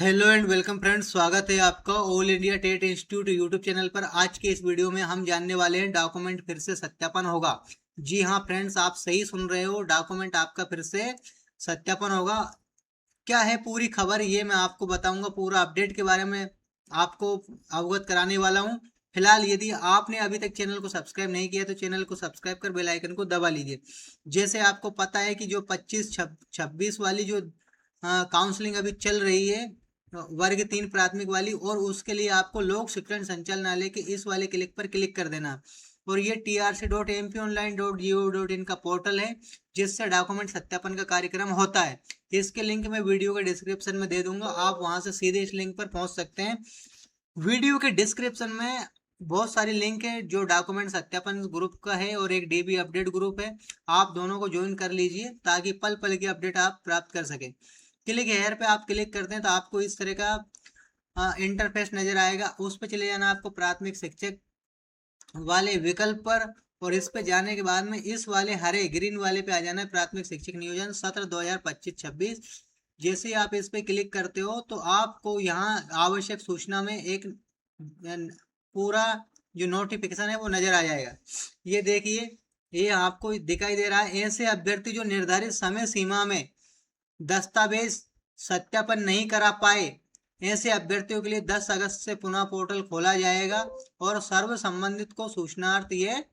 Hello and welcome friends, स्वागत है आपका all India TET institute YouTube channel पर। आज के इस वीडियो में हम जानने वाले हैं डॉक्यूमेंट फिर से सत्यापन होगा। जी हाँ फ्रेंड्स, आप सही सुन रहे हो, डॉक्यूमेंट आपका फिर से सत्यापन होगा। क्या है पूरी खबर, ये मैं आपको बताऊंगा। पूरा अपडेट के बारे में आपको अवगत कराने वाला हूँ। फिलहाल यदि आपने अभी तक चैनल को सब्सक्राइब नहीं किया तो चैनल को सब्सक्राइब कर बेल आइकन को दबा लीजिए। जैसे आपको पता है कि जो 25-26 वाली जो काउंसलिंग अभी चल रही है, वर्ग 3 प्राथमिक वाली, और उसके लिए आपको लोक शिक्षण संचालनालय के इस वाले क्लिक पर क्लिक कर देना। और ये trc.mponline.go.in का पोर्टल है जिससे डॉक्यूमेंट सत्यापन का कार्यक्रम होता है। इसके लिंक मैं वीडियो के डिस्क्रिप्शन में दे दूंगा, आप वहां से सीधे इस लिंक पर पहुंच सकते हैं। वीडियो के डिस्क्रिप्शन में बहुत सारी लिंक है। जो डॉक्यूमेंट सत्यापन ग्रुप का है और एक डीबी अपडेट ग्रुप है, आप दोनों को ज्वाइन कर लीजिए ताकि पल पल की अपडेट आप प्राप्त कर सकें। क्लिक हेयर पे आप क्लिक करते हैं तो आपको इस तरह का इंटरफेस नजर आएगा। उस पर चले जाना आपको प्राथमिक शिक्षक वाले विकल्प पर, और इस पे जाने के बाद में इस वाले हरे ग्रीन वाले पे आ जाना है प्राथमिक शिक्षक नियोजन सत्र 2025-26। जैसे ही आप इस पे क्लिक करते हो तो आपको यहाँ आवश्यक सूचना में एक पूरा जो नोटिफिकेशन है वो नजर आ जाएगा। ये देखिए, ये आपको दिखाई दे रहा है। ऐसे अभ्यर्थी जो निर्धारित समय सीमा में दस्तावेज सत्यापन नहीं करा पाए, ऐसे अभ्यर्थियों के लिए 10 अगस्त से पुनः पोर्टल खोला जाएगा और सर्व संबंधित को सूचनार्थ ये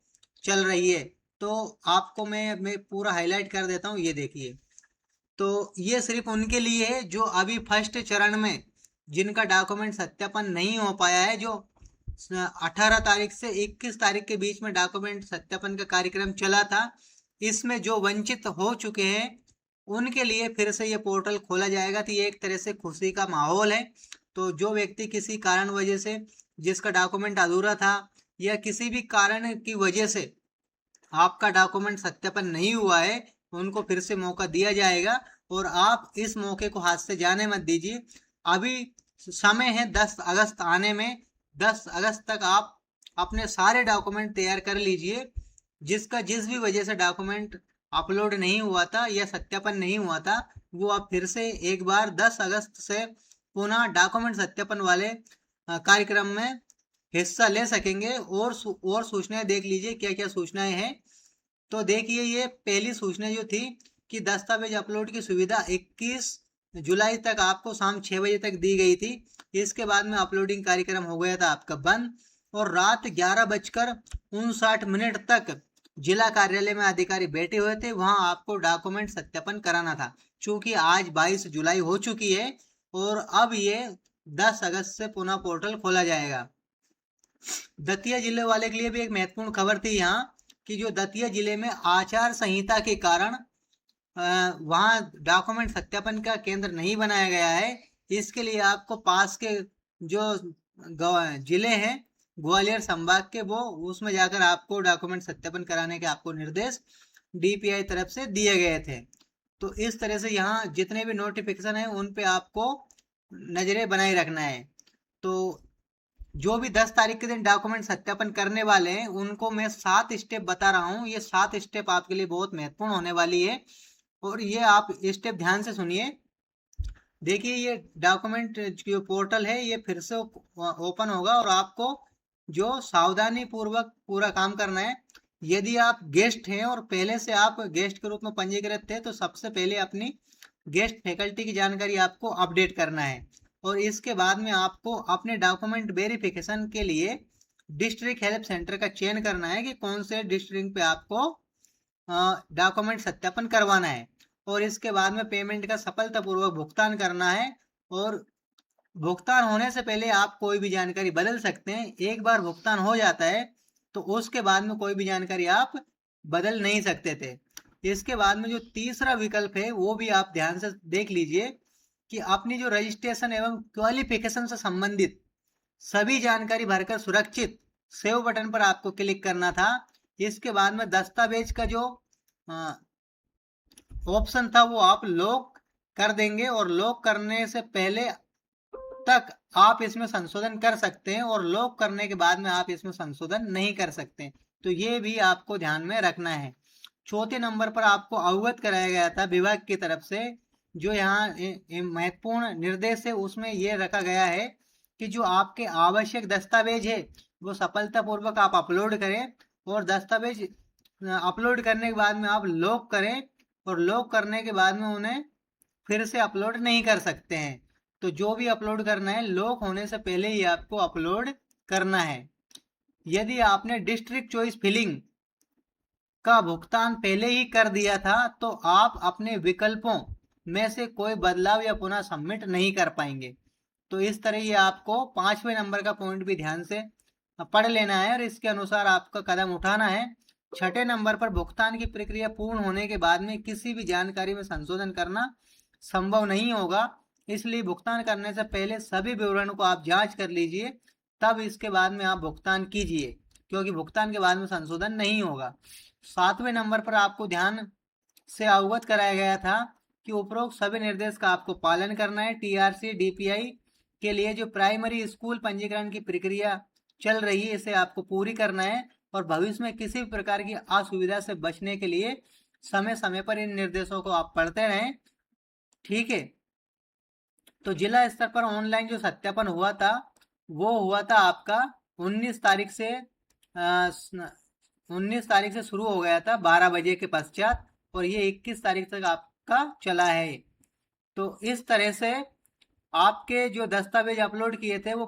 चल रही है। तो आपको मैं पूरा हाईलाइट कर देता हूँ, ये देखिए। तो ये सिर्फ उनके लिए है जो अभी फर्स्ट चरण में, जिनका डॉक्यूमेंट सत्यापन नहीं हो पाया है, जो 18 तारीख से 21 तारीख के बीच में डॉक्यूमेंट सत्यापन का कार्यक्रम चला था। इसमें जो वंचित हो चुके हैं उनके लिए फिर से ये पोर्टल खोला जाएगा। तो ये एक तरह से खुशी का माहौल है। तो जो व्यक्ति किसी कारण वजह से, जिसका डॉक्यूमेंट अधूरा था या किसी भी कारण की वजह से आपका डॉक्यूमेंट सत्यापन नहीं हुआ है, उनको फिर से मौका दिया जाएगा। और आप इस मौके को हाथ से जाने मत दीजिए। अभी समय है 10 अगस्त आने में। 10 अगस्त तक आप अपने सारे डॉक्यूमेंट तैयार कर लीजिए। जिसका जिस भी वजह से डॉक्यूमेंट अपलोड नहीं हुआ था या सत्यापन नहीं हुआ था, वो आप फिर से एक बार 10 अगस्त से पुनः डॉक्यूमेंट सत्यापन वाले कार्यक्रम में हिस्सा ले सकेंगे। और सूचनाएं देख लीजिए क्या क्या सूचनाएं हैं। तो देखिए, ये पहली सूचना जो थी कि दस्तावेज अपलोड की सुविधा 21 जुलाई तक आपको शाम 6 बजे तक दी गई थी। इसके बाद में अपलोडिंग कार्यक्रम हो गया था आपका बंद, और रात 11:59 तक जिला कार्यालय में अधिकारी बैठे हुए थे, वहां आपको डॉक्यूमेंट सत्यापन कराना था। चूंकि आज 22 जुलाई हो चुकी है और अब ये 10 अगस्त से पुनः पोर्टल खोला जाएगा। दतिया जिले वाले के लिए भी एक महत्वपूर्ण खबर थी यहाँ, कि जो दतिया जिले में आचार संहिता के कारण वहाँ डॉक्यूमेंट सत्यापन का केंद्र नहीं बनाया गया है। इसके लिए आपको पास के जो जिले हैं ग्वालियर संभाग के, वो उसमें जाकर आपको डॉक्यूमेंट सत्यापन कराने के आपको निर्देश डीपीआई तरफ से दिए गए थे। तो इस तरह से यहाँ जितने भी नोटिफिकेशन है उन पे आपको नजरें बनाए रखना है। तो जो भी 10 तारीख के दिन डॉक्यूमेंट सत्यापन करने वाले हैं उनको मैं 7 स्टेप बता रहा हूँ। ये 7 स्टेप आपके लिए बहुत महत्वपूर्ण होने वाली है, और ये आप स्टेप ध्यान से सुनिए। देखिए, ये डॉक्यूमेंट जो पोर्टल है ये फिर से ओपन होगा और आपको जो सावधानी पूर्वक पूरा काम करना है। यदि आप गेस्ट हैं और पहले से आप गेस्ट के रूप में पंजीकृत थे तो सबसे पहले अपनी गेस्ट फैकल्टी की जानकारी आपको अपडेट करना है। और इसके बाद में आपको अपने डॉक्यूमेंट वेरिफिकेशन के लिए डिस्ट्रिक्ट हेल्प सेंटर का चयन करना है कि कौन से डिस्ट्रिक्ट पे आपको डॉक्यूमेंट सत्यापन करवाना है। और इसके बाद में पेमेंट का सफलतापूर्वक भुगतान करना है। और भुगतान होने से पहले आप कोई भी जानकारी बदल सकते हैं। एक बार भुगतान हो जाता है तो उसके बाद में कोई भी जानकारी आप बदल नहीं सकते थे। इसके बाद में जो तीसरा विकल्प है वो भी आप ध्यान से देख लीजिए, कि अपनी जो रजिस्ट्रेशन एवं क्वालिफिकेशन से संबंधित सभी जानकारी भरकर सुरक्षित सेव बटन पर आपको क्लिक करना था। इसके बाद में दस्तावेज का जो ऑप्शन था वो आप लॉक कर देंगे, और लॉक करने से पहले तक आप इसमें संशोधन कर सकते हैं, और लॉक करने के बाद में आप इसमें संशोधन नहीं कर सकते। तो ये भी आपको ध्यान में रखना है। चौथे नंबर पर आपको अवगत कराया गया था विभाग की तरफ से, जो यहाँ महत्वपूर्ण निर्देश है उसमें ये रखा गया है कि जो आपके आवश्यक दस्तावेज है वो सफलतापूर्वक आप अपलोड करें, और दस्तावेज अपलोड करने के बाद में आप लॉक करें, और लॉक करने के बाद में उन्हें फिर से अपलोड नहीं कर सकते हैं। तो जो भी अपलोड करना है लॉक होने से पहले ही आपको अपलोड करना है। यदि आपने डिस्ट्रिक्ट चॉइस फिलिंग का भुगतान पहले ही कर दिया था तो आप अपने विकल्पों में से कोई बदलाव या पुनः सबमिट नहीं कर पाएंगे। तो इस तरह ये आपको 5वें नंबर का पॉइंट भी ध्यान से पढ़ लेना है और इसके अनुसार आपका कदम उठाना है। 6ठे नंबर पर भुगतान की प्रक्रिया पूर्ण होने के बाद में किसी भी जानकारी में संशोधन करना संभव नहीं होगा, इसलिए भुगतान करने से पहले सभी विवरणों को आप जांच कर लीजिए, तब इसके बाद में आप भुगतान कीजिए, क्योंकि भुगतान के बाद में संशोधन नहीं होगा। 7वें नंबर पर आपको ध्यान से अवगत कराया गया था कि उपरोक्त सभी निर्देश का आपको पालन करना है। टीआरसी डीपीआई के लिए जो प्राइमरी स्कूल पंजीकरण की प्रक्रिया चल रही है इसे आपको पूरी करना है, और भविष्य में किसी भी प्रकार की असुविधा से बचने के लिए समय समय पर इन निर्देशों को आप पढ़ते रहें। ठीक है, तो जिला स्तर पर ऑनलाइन जो सत्यापन हुआ था वो हुआ था आपका 19 तारीख से 19 तारीख से शुरू हो गया था 12 बजे के पश्चात, और ये 21 तारीख तक आपका चला है। तो इस तरह से आपके जो दस्तावेज अपलोड किए थे वो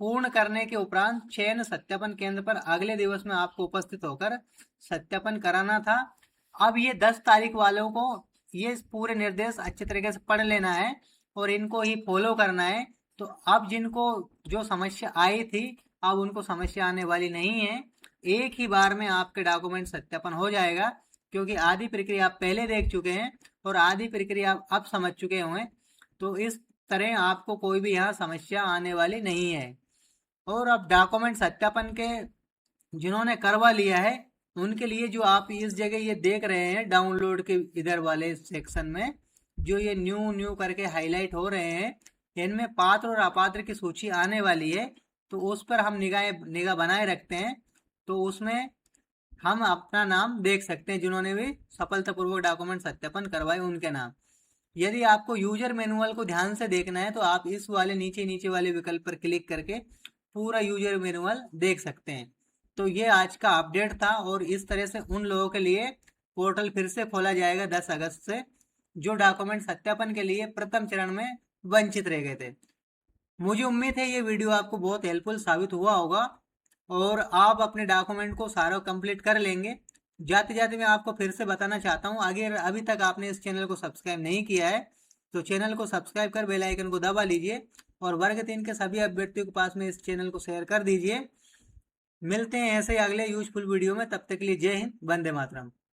पूर्ण करने के उपरांत चयन सत्यापन केंद्र पर अगले दिवस में आपको उपस्थित होकर सत्यापन कराना था। अब ये 10 तारीख वालों को ये पूरे निर्देश अच्छे तरीके से पढ़ लेना है और इनको ही फॉलो करना है। तो अब जिनको जो समस्या आई थी अब उनको समस्या आने वाली नहीं है, एक ही बार में आपके डॉक्यूमेंट सत्यापन हो जाएगा, क्योंकि आधी प्रक्रिया आप पहले देख चुके हैं और आधी प्रक्रिया आप अब समझ चुके होंगे। तो इस तरह आपको कोई भी यहाँ समस्या आने वाली नहीं है। और अब डॉक्यूमेंट सत्यापन के जिन्होंने करवा लिया है उनके लिए जो आप इस जगह ये देख रहे हैं डाउनलोड के इधर वाले सेक्शन में जो ये न्यू न्यू करके हाईलाइट हो रहे हैं, इनमें पात्र और अपात्र की सूची आने वाली है। तो उस पर हम निगाह बनाए रखते हैं, तो उसमें हम अपना नाम देख सकते हैं जिन्होंने भी सफलतापूर्वक डॉक्यूमेंट सत्यापन करवाए उनके नाम। यदि आपको यूजर मैनुअल को ध्यान से देखना है तो आप इस वाले नीचे वाले विकल्प पर क्लिक करके पूरा यूजर मैनुअल देख सकते हैं। तो ये आज का अपडेट था, और इस तरह से उन लोगों के लिए पोर्टल फिर से खोला जाएगा 10 अगस्त से जो डॉक्यूमेंट सत्यापन के लिए प्रथम चरण में वंचित रह गए थे। मुझे उम्मीद है ये वीडियो आपको बहुत हेल्पफुल साबित हुआ होगा और आप अपने डॉक्यूमेंट को सारा कंप्लीट कर लेंगे। जाते जाते मैं आपको फिर से बताना चाहता हूँ, अगर अभी तक आपने इस चैनल को सब्सक्राइब नहीं किया है तो चैनल को सब्सक्राइब कर बेल आइकन को दबा लीजिए और वर्ग 3 के सभी अभ्यर्थियों के पास में इस चैनल को शेयर कर दीजिए। मिलते हैं ऐसे अगले यूजफुल वीडियो में, तब तक के लिए जय हिंद, वंदे मातरम।